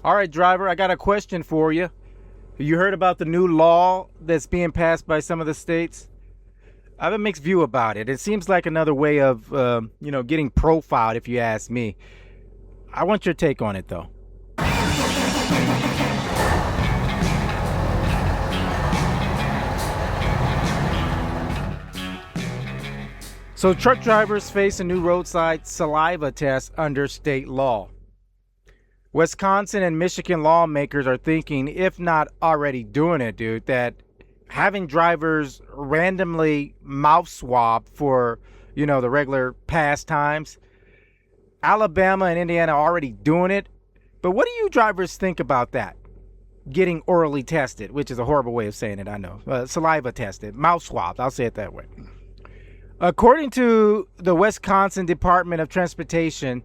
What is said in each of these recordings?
All right, driver, I got a question for you. You heard about the new law that's being passed by some of the states? I have a mixed view about it. It seems like another way of, getting profiled, if you ask me. I want your take on it, though. So truck drivers face a new roadside saliva test under state law. Wisconsin and Michigan lawmakers are thinking, if not already doing it, dude, that having drivers randomly mouth swab for, the regular pastimes. Alabama and Indiana are already doing it. But what do you drivers think about that? Getting orally tested, which is a horrible way of saying it, I know. Saliva tested, mouth swabbed, I'll say it that way. According to the Wisconsin Department of Transportation,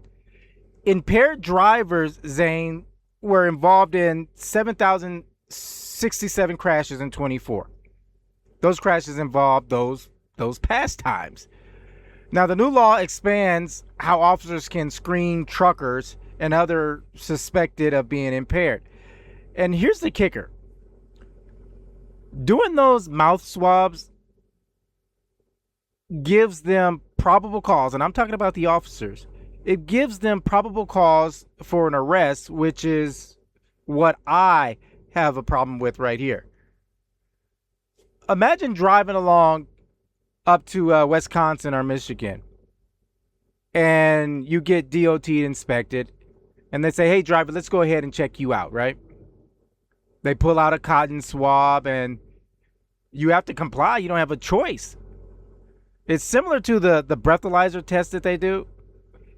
impaired drivers, Zane, were involved in 7,067 crashes in 24. Those crashes involved those pastimes. Now, the new law expands how officers can screen truckers and other suspected of being impaired. And here's the kicker. Doing those mouth swabs gives them probable cause, and I'm talking about the officers. It gives them probable cause for an arrest, which is what I have a problem with right here. Imagine driving along up to Wisconsin or Michigan, and you get DOT inspected, and they say, hey, driver, let's go ahead and check you out, right? They pull out a cotton swab, and you have to comply. You don't have a choice. It's similar to the breathalyzer test that they do.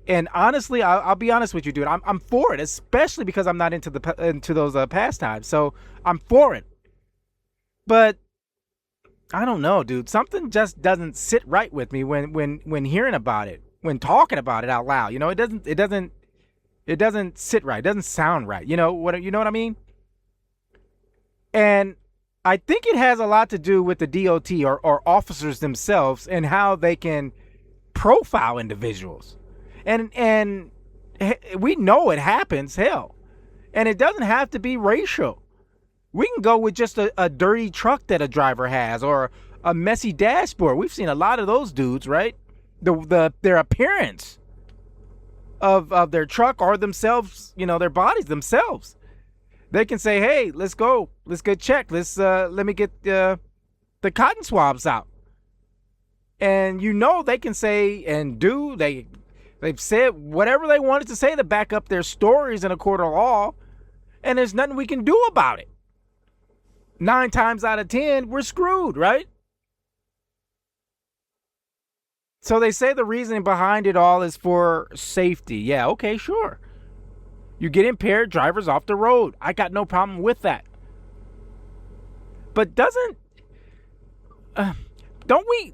And honestly, I'll be honest with you, dude. I'm for it, especially because I'm not into those pastimes. So I'm for it. But I don't know, dude. Something just doesn't sit right with me when hearing about it, when talking about it out loud. It doesn't sit right. It doesn't sound right. You know what I mean? And I think it has a lot to do with the DOT or officers themselves and how they can profile individuals. And we know it happens, hell. And it doesn't have to be racial. We can go with just a dirty truck that a driver has or a messy dashboard. We've seen a lot of those dudes, right? Their appearance of their truck or themselves, their bodies themselves. They can say, hey, let's go check. Let me get the cotton swabs out. And they can say and do, they've said whatever they wanted to say to back up their stories in a court of law, and there's nothing we can do about it. 9 times out of 10, we're screwed, right? So they say the reasoning behind it all is for safety. Yeah, okay, sure. You get impaired drivers off the road. I got no problem with that. But don't we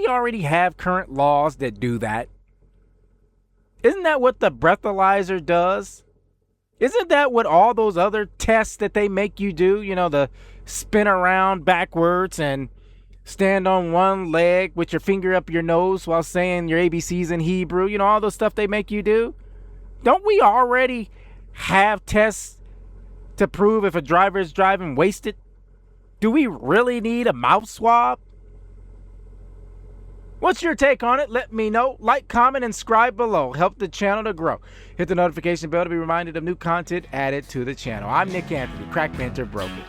already have current laws that do that? Isn't that what the breathalyzer does? Isn't that what all those other tests that they make you do? The spin around backwards and stand on one leg with your finger up your nose while saying your ABCs in Hebrew. All those stuff they make you do. Don't we already have tests to prove if a driver is driving wasted? Do we really need a mouth swab? What's your take on it? Let me know. Like, comment, and subscribe below. Help the channel to grow. Hit the notification bell to be reminded of new content added to the channel. I'm Nick Anthony, Crack Banter Broken.